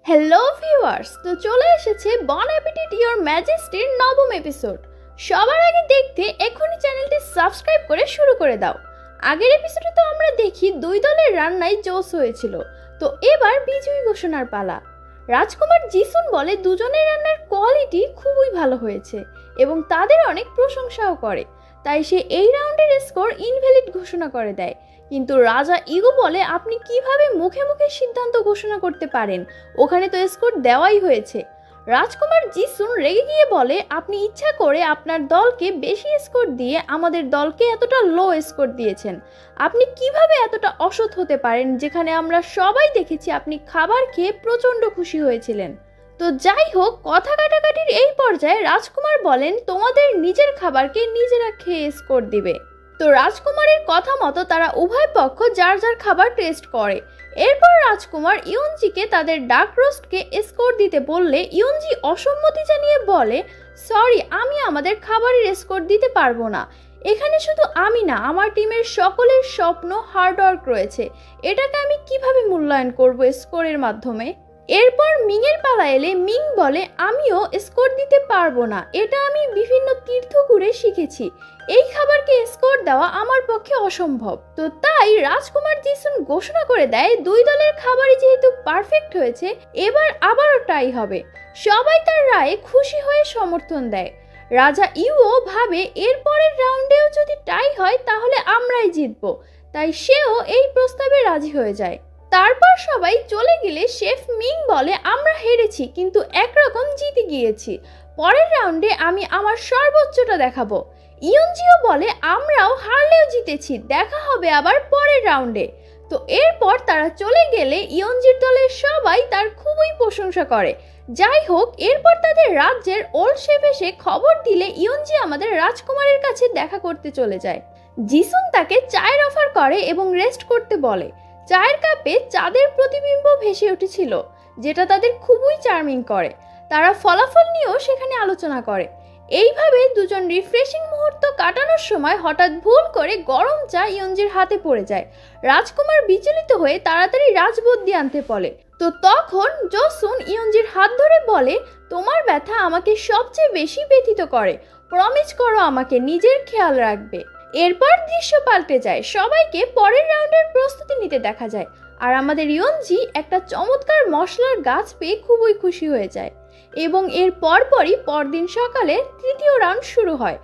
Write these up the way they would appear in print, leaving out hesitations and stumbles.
Hello viewers, তো চলে এসেছে বন অ্যাপিটিট ইওর ম্যাজেস্টির নবম এপিসোড। সবার আগে দেখতে এখনই চ্যানেলটি সাবস্ক্রাইব করে শুরু করে দাও। আগের এপিসোডে তো আমরা দেখি দুই দলের রান্নায় জোশ হয়েছিল, তো এবার বিজয়ী ঘোষণার পালা। রাজকুমার জিসুন বলে দুজনের রান্নার কোয়ালিটি খুবই ভালো হয়েছে এবং তাদের অনেক প্রশংসাও করে, তাই সে এই রাউন্ডের স্কোর ইনভ্যালিড ঘোষণা করে দেয়। কিন্তু রাজা ইগো বলে আপনি কিভাবে মুখে মুখে সিদ্ধান্ত ঘোষণা করতে পারেন, ওখানে তো স্কোর দেওয়াই হয়েছে। রাজকুমার জিসুন রেগে গিয়ে বলে আপনি ইচ্ছা করে আপনার দলকে বেশি স্কোর দিয়ে আমাদের দলকে এতটা লো স্কোর দিয়েছেন। আপনি কিভাবে এতটা অসৎ হতে পারেন, যেখানে আমরা সবাই দেখেছি আপনি খাবার খেয়ে প্রচণ্ড খুশি হয়েছিলেন। তো যাই হোক, কথা কাটাকাটির এই পর্যায়ে রাজকুমার বলেন তোমাদের নিজের খাবারকে নিজেরা খেয়ে স্কোর দিবে। তো রাজকুমারের কথা মতো তারা উভয় পক্ষ যার যার খাবার টেস্ট করে। এরপর রাজকুমার ইয়ঞ্জিকে তাদের ডার্ক রোস্টকে স্কোর দিতে বললে ইয়ঞ্জি অসম্মতি জানিয়ে বলে সরি, আমি আমাদের খাবারের স্কোর দিতে পারবো না। এখানে শুধু আমি না, আমার টিমের সকলের স্বপ্ন হার্ডওয়ার্ক রয়েছে, এটাকে আমি কিভাবে মূল্যায়ন করব স্কোরের মাধ্যমে। এরপর মিংয়ের পালা এলে মিং বলে আমিও স্কোর দিতে পারবো না, এটা আমি বিভিন্ন তীর্থ ঘুরে শিখেছি, এই খাবারকে স্কোর দেওয়া আমার পক্ষে অসম্ভব। তো তাই রাজকুমার জিসুন ঘোষণা করে দেয় দুই দলের খাবারই যেহেতু পারফেক্ট হয়েছে, এবার আবারও টাই হবে। সবাই তার রায়ে খুশি হয়ে সমর্থন দেয়। রাজা ইউও ভাবে এরপরের রাউন্ডেও যদি টাই হয় তাহলে আমরাই জিতবো, তাই সেও এই প্রস্তাবে রাজি হয়ে যায়। তারপর সবাই চলে গেলে শেফ মিং বলে আমরা হেরেছি কিন্তু একরকম জিতে গিয়েছি, পরের রাউন্ডে আমি আমার সর্বোচ্চটা দেখাবো। ইয়ঞ্জিও বলে আমরাও হারলেও জিতেছি, দেখা হবে আবার পরের রাউন্ডে। তো এরপর তারা চলে গেলে ইয়ঞ্জির দলের সবাই তার খুবই প্রশংসা করে। যাই হোক, এরপর তাদের রাজ্যের ওল্ড শেফ এসে খবর দিলে ইয়ঞ্জি আমাদের রাজকুমারের কাছে দেখা করতে চলে যায়। জিসুন তাকে চায়ের অফার করে এবং রেস্ট করতে বলে। চায়ের কাপে চাঁদের প্রতিবিম্ব ভেসে উঠেছিল, যেটা তাদের খুবই চার্মিং করে। তারা ফলাফল নিয়েও সেখানে আলোচনা করে। এইভাবে দুজন রিফ্রেশিং মুহূর্ত কাটানোর সময় হঠাৎ ভুল করে গরম চা ইয়ঞ্জির হাতে পড়ে যায়। রাজকুমার বিচলিত হয়ে তাড়াতাড়ি রাজবুদ্ধি আনতে বলে। তো তখন জসুন ইয়ঞ্জির হাত ধরে বলে তোমার ব্যথা আমাকে সবচেয়ে বেশি ব্যথিত করে, প্রমিস করো আমাকে নিজের খেয়াল রাখবে। এরপর দৃশ্য পাল্টে যায়, সবাইকে পরের রাউন্ডের প্রস্তুতি নিতে দেখা যায়। আর আমাদের ইয়ঞ্জি একটা চমৎকার মশলার গাছ পেয়ে খুবই খুশি হয়ে যায় এবং এর পরপরই পরদিন সকালে তৃতীয় রাউন্ড শুরু হয়।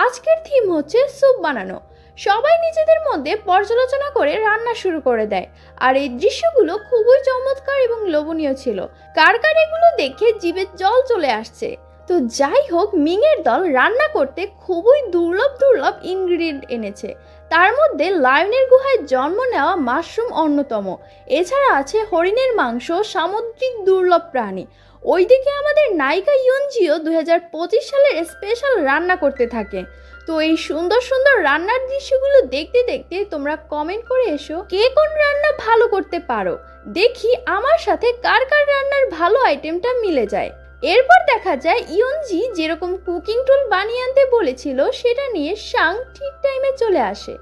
আজকের থিম হচ্ছে স্যুপ বানানো। সবাই নিজেদের মধ্যে পর্যালোচনা করে রান্না শুরু করে দেয়। আর এই দৃশ্যগুলো খুবই চমৎকার এবং লোভনীয় ছিল। কার কার এগুলো দেখে জিভে জল চলে আসছে। তো যাই হোক, মিংয়ের দল রান্না করতে খুবই দুর্লভ ইনগ্রিডিয়েন্ট এনেছে। তার মধ্যে লায়নের গুহায় জন্ম নেওয়া মাশরুম অন্যতম। এছাড়া আছে হরিণের মাংস, সামুদ্রিক দুর্লভ প্রাণী। ওইদিকে আমাদের নায়িকা ইয়ঞ্জিও 2025 সালের স্পেশাল রান্না করতে থাকে। তো এই সুন্দর সুন্দর রান্নার দৃশ্যগুলো দেখতে দেখতে তোমরা কমেন্ট করে এসো কে কোন রান্না ভালো করতে পারো, দেখি আমার সাথে কার কার রান্নার ভালো আইটেমটা মিলে যায়। এরপর দেখা যায় ইয়ঞ্জি যেরকম কুকিং টুল বানিয়ে আনতে বলেছিল সেটা নিয়ে সাং ঠিক টাইমে চলে আসে।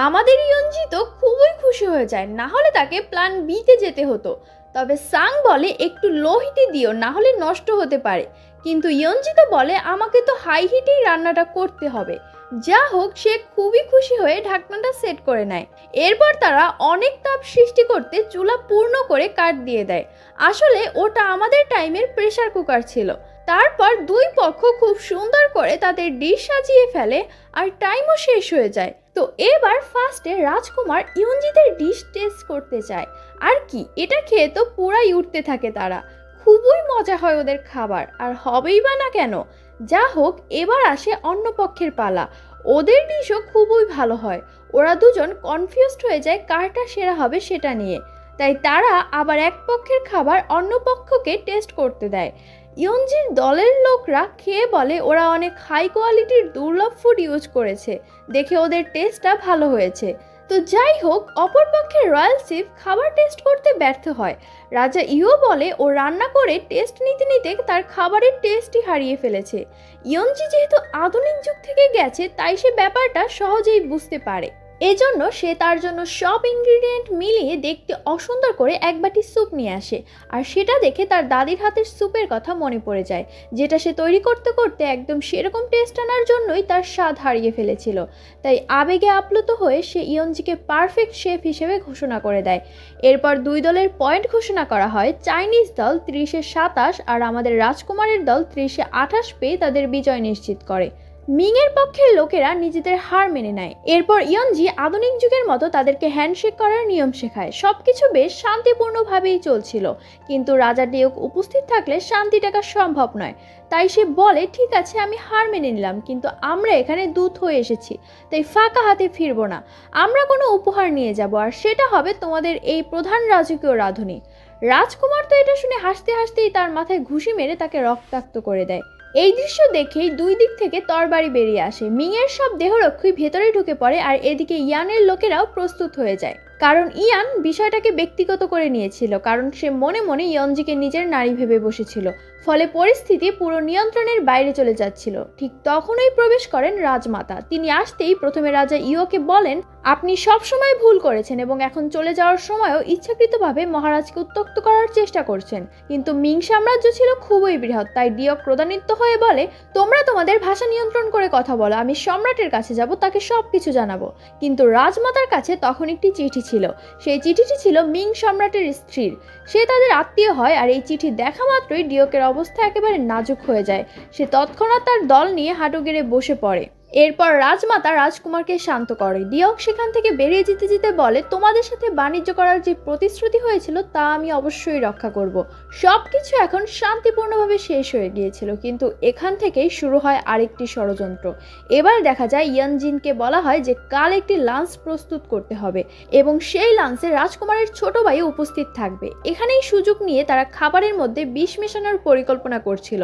আমাদের ইয়ঞ্জি তো খুবই খুশি হয়ে যায়, না হলে তাকে প্ল্যান বিতে যেতে হতো। তবে সাং বলে একটু লো হিটে দিও, না হলে নষ্ট হতে পারে। কিন্তু ইয়ঞ্জি তো বলে আমাকে তো হাই হিটেই রান্নাটা করতে হবে। যা হোক, সে খুবই খুশি হয়ে ঢাকনাটা সেট করে নেয়। এরপর তারা অনেক তাপ সৃষ্টি করতে চুলা পূর্ণ করে কাঠ দিয়ে দেয়। আসলে ওটা আমাদের টাইমের প্রেসার কুকার ছিল। তারপর দুই পক্ষ খুব সুন্দর করে তাদের ডিশ সাজিয়ে ফেলে আর টাইমও শেষ হয়ে যায়। তো এবার ফার্স্টে রাজকুমার ইয়ঞ্জিদের ডিশ টেস্ট করতে চায়। আর কি, এটা খেয়ে তো পুরাই উঠতে থাকে তারা। খুবই মজা হয় ওদের খাবার, আর হবেই বা না কেন। যা হোক, এবার আসে অন্য পক্ষের পালা। ওদের ডিশও খুবই ভালো হয়। ওরা দুজন কনফিউজড হয়ে যায় কারটা সেরা হবে সেটা নিয়ে। তাই তারা আবার এক পক্ষের খাবার অন্য পক্ষকে টেস্ট করতে দেয়। ইয়ঞ্জির দলের লোকরা খেয়ে বলে ওরা অনেক হাই কোয়ালিটির দুর্লভ ফুড ইউজ করেছে, দেখে ওদের টেস্টটা ভালো হয়েছে। তো যাই হোক, অপরপক্ষের রয়্যাল চিফ খাবার টেস্ট করতে ব্যর্থ হয়। রাজা ইও বলে ও রান্না করে টেস্ট নিতে নিতে তার খাবারের টেস্টই হারিয়ে ফেলেছে। ইয়ঞ্জি যেহেতু আধুনিক যুগ থেকে গেছে, তাই সে ব্যাপারটা সহজেই বুঝতে পারে। এজন্য সে তার জন্য সব ইনগ্রিডিয়েন্ট মিলিয়ে দেখতে অসুন্দর করে এক বাটি স্যুপ নিয়ে আসে, আর সেটা দেখে তার দাদির হাতের স্যুপের কথা মনে পড়ে যায়, যেটা সে তৈরি করতে করতে একদম সেরকম টেস্ট আনার জন্যই তার স্বাদ হারিয়ে ফেলেছিল। তাই আবেগে আপ্লুত হয়ে সে ইয়ঞ্জিকে পারফেক্ট শেফ হিসেবে ঘোষণা করে দেয়। এরপর দুই দলের পয়েন্ট ঘোষণা করা হয়। চাইনিজ দল 30-27 আর আমাদের রাজকুমারের দল 30-28 পেয়ে তাদের বিজয় নিশ্চিত করে। মিংয়ের পক্ষের লোকেরা নিজেদের হার মেনে নেয়। এরপর ইয়ঞ্জি আধুনিক যুগের মতো তাদেরকে হ্যান্ডশেক করার নিয়ম শেখায়। সবকিছু বেশ শান্তিপূর্ণভাবেই চলছিল, কিন্তু রাজা ডিওক উপস্থিত থাকলে শান্তি টাকা সম্ভব নয়। তাই সে বলে, ঠিক আছে আমি হার মেনে নিলাম, কিন্তু আমরা এখানে দূত হয়ে এসেছি, তাই ফাঁকা হাতে ফিরবো না। আমরা কোনো উপহার নিয়ে যাব, আর সেটা হবে তোমাদের এই প্রধান রাজকীয় রাঁধুনি। রাজকুমার তো এটা শুনে হাসতে হাসতেই তার মাথায় ঘুষি মেরে তাকে রক্তাক্ত করে দেয়। এই দৃশ্য দেখেই দুই দিক থেকে তরবারি বেরিয়ে আসে। মিংয়ের সব দেহরক্ষী ভেতরে ঢুকে পড়ে, আর এদিকে ইয়ানের লোকেরাও প্রস্তুত হয়ে যায়, কারণ ইয়ান বিষয়টাকে ব্যক্তিগত করে নিয়েছিল, কারণ সে মনে মনে ইয়ঞ্জিকে নিজের নারী ভেবে বসেছিল। ফলে পরিস্থিতি পুরো নিয়ন্ত্রণের বাইরে চলে যাচ্ছিল। ঠিক তখনই প্রবেশ করেন রাজমাতা। তিনি আসতেই প্রথমে রাজা ইয়োকে বলেন, আপনি সব সময় ভুল করেছেন এবং এখন চলে যাওয়ার সময়ও ইচ্ছাকৃতভাবে মহারাজকে উত্ত্যক্ত করার চেষ্টা করছেন। কিন্তু মিং সাম্রাজ্য ছিল খুবই বৃহৎ, তাই ডিওক ক্রোধান্বিত হয়ে বলে, তোমরা তোমাদের ভাষা নিয়ন্ত্রণ করে কথা বলো, আমি সম্রাটের কাছে যাব, তাকে সবকিছু জানাবো। কিন্তু রাজমাতার কাছে তখন একটি চিঠি ছিল। সেই চিঠিটি ছিল মিং সম্রাটের স্ত্রীর। সে তাদের আত্মীয় হয়, আর এই চিঠি দেখা মাত্রই ডিওকের অবস্থা একেবারে নাজুক হয়ে যায়। সে তৎক্ষণাৎ তার দল নিয়ে হাঁটু গেড়ে বসে পড়ে। এরপর রাজমাতা রাজকুমারকে শান্ত করে। ডিওক সেখান থেকে বেরিয়ে যেতে যেতে বলে, তোমাদের সাথে বাণিজ্য করার যে প্রতিশ্রুতি হয়েছিল তা আমি অবশ্যই রক্ষা করব। সবকিছু এখন শান্তিপূর্ণভাবে শেষ হয়ে গিয়েছিল, কিন্তু এখান থেকেই শুরু হয় আরেকটি ষড়যন্ত্র। এবার দেখা যায় ইয়ানজিনকে বলা হয় যে কাল একটি লাঞ্চ প্রস্তুত করতে হবে, এবং সেই লাঞ্চে রাজকুমারের ছোট ভাই উপস্থিত থাকবে। এখানেই সুযোগ নিয়ে তারা খাবারের মধ্যে বিষ মেশানোর পরিকল্পনা করছিল।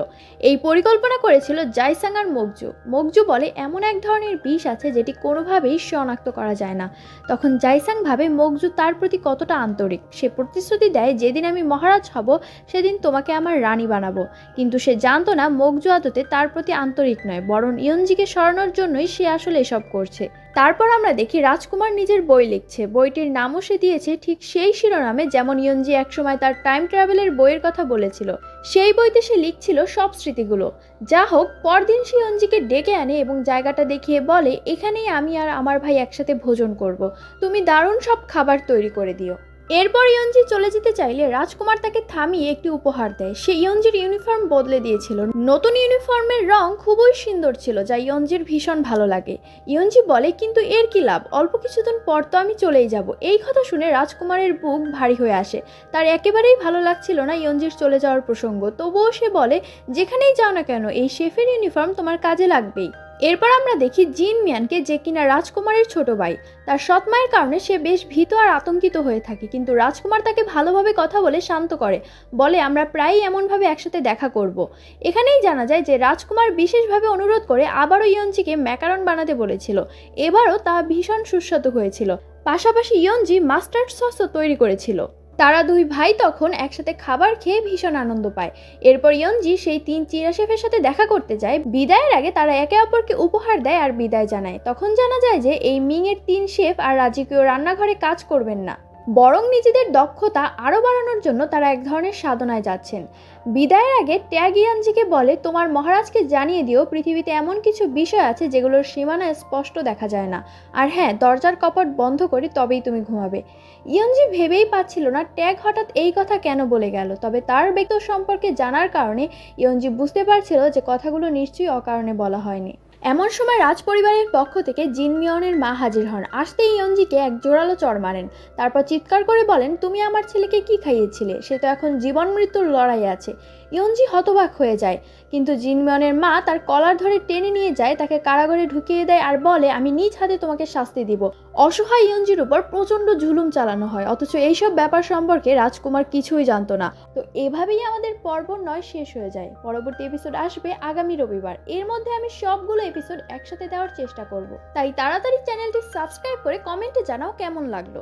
এই পরিকল্পনা করেছিল জাইসাং আর মগজু। মগজু বলে, এমন এক ধরনের বিষ আছে যেটি কোনোভাবেই শনাক্ত করা যায় না। তখন জাইসাং ভাবে মগজু তার প্রতি কতটা আন্তরিক। সে প্রতিশ্রুতি দেয়, যেদিন আমি মহারাজ হব সেদিন তোমাকে আমার রানী বানাবো। কিন্তু সে জানতো না মগজু আদতে তার প্রতি আন্তরিক নয়, বরং ইয়ঞ্জিকে সরানোর জন্যই সে আসলে এসব করছে। তারপর আমরা দেখি রাজকুমার নিজের বই লিখছে। বইটির নামও সে দিয়েছে ঠিক সেই শিরোনামে যেমন ইয়ঞ্জি একসময় তার টাইম ট্রাভেলের বইয়ের কথা বলেছিল। সেই বইতে সে লিখছিল সব স্মৃতিগুলো। যা হোক, পরদিন সে ইয়ঞ্জিকে ডেকে আনে এবং জায়গাটা দেখিয়ে বলে, এখানেই আমি আর আমার ভাই একসাথে ভোজন করব, তুমি দারুণ সব খাবার তৈরি করে দিও। এরপর ইয়ঞ্জি চলে যেতে চাইলে রাজকুমার তাকে থামিয়ে একটি উপহার দেয়। সে ইয়ঞ্জির ইউনিফর্ম বদলে দিয়েছিল। নতুন ইউনিফর্মের রং খুবই সুন্দর ছিল, যা ইয়ঞ্জির ভীষণ ভালো লাগে। ইয়ঞ্জি বলে, কিন্তু এর কি লাভ, অল্প কিছুদিন পর তো আমি চলেই যাব। এই কথা শুনে রাজকুমারের বুক ভারী হয়ে আসে। তার একেবারেই ভালো লাগছিল না ইয়ঞ্জির চলে যাওয়ার প্রসঙ্গ। তবুও সে বলে, যেখানেই যাও না কেন এই শেফের ইউনিফর্ম তোমার কাজে লাগবেই। এরপর আমরা দেখি জিন মিয়ানকে, যে কিনা রাজকুমারের ছোট ভাই। তার সৎ মায়ের কারণে সে বেশ ভীত আর আতঙ্কিত হয়ে থাকে, কিন্তু রাজকুমার তাকে ভালোভাবে কথা বলে শান্ত করে। বলে, আমরা প্রায়ই এমনভাবে একসাথে দেখা করব। এখানেই জানা যায় যে রাজকুমার বিশেষভাবে অনুরোধ করে আবারও ইয়ঞ্জিকে ম্যাকারন বানাতে বলেছিল। এবারও তা ভীষণ সুস্বাদু হয়েছিল। পাশাপাশি ইয়ঞ্জি মাস্টার্ড সসও তৈরি করেছিল। তারা দুই ভাই তখন একসাথে খাবার খেয়ে ভীষণ আনন্দ পায়। এরপর ইয়ঞ্জি সেই 3 চিরা শেফের সাথে দেখা করতে যায়। বিদায়ের আগে তারা একে অপরকে উপহার দেয় আর বিদায় জানায়। তখন জানা যায় যে এই মিং এর 3 শেফ আর রাজকীয় রান্নাঘরে কাজ করবেন না, বরং নিজেদের দক্ষতা আরও বাড়ানোর জন্য তারা এক ধরনের সাধনায় যাচ্ছেন। বিদায়ের আগে ট্যাগ ইয়ানজিকে বলে, তোমার মহারাজকে জানিয়ে দিও পৃথিবীতে এমন কিছু বিষয় আছে যেগুলোর সীমানা স্পষ্ট দেখা যায় না। আর হ্যাঁ, দরজার কপাট বন্ধ করে তবেই তুমি ঘুমাবে। ইয়ঞ্জি ভেবেই পাচ্ছিল না ট্যাগ হঠাৎ এই কথা কেন বলে গেল। তবে তার ব্যক্তিত্ব সম্পর্কে জানার কারণে ইয়ঞ্জি বুঝতে পারছিল যে কথাগুলো নিশ্চয়ই অকারণে বলা হয়নি। এমন সময় রাজপরিবারের পক্ষ থেকে জিন মিয়নের মা হাজির হন। আসতেই ইয়ঞ্জিকে এক জোরালো চড় মারেন। তারপর চিৎকার করে বলেন, তুমি আমার ছেলেকে কি খাইয়েছিলে? সে তো এখন জীবন মৃত্যুর লড়াই আছে। ইয়ঞ্জি হতবাক হয়ে যায়, কিন্তু জিন মিয়নের মা তার কলার ধরে টেনে নিয়ে যায়, তাকে কারাগারে ঢুকিয়ে দেয় আর বলে, আমি নিজ হাতে তোমাকে শাস্তি দিব। অসহায় ইয়ঞ্জির উপর প্রচন্ড ঝুলুম চালানো হয়, অথচ এইসব ব্যাপার সম্পর্কে রাজকুমার কিছুই জানতো না। তো এভাবেই আমাদের পর্ব 9 শেষ হয়ে যায়। পরবর্তী এপিসোড আসবে আগামী রবিবার। এর মধ্যে আমি সবগুলো এপিসোড একসাথে দেওয়ার চেষ্টা করব, তাই তাড়াতাড়ি চ্যানেলটি সাবস্ক্রাইব করে কমেন্টে জানাও কেমন লাগলো।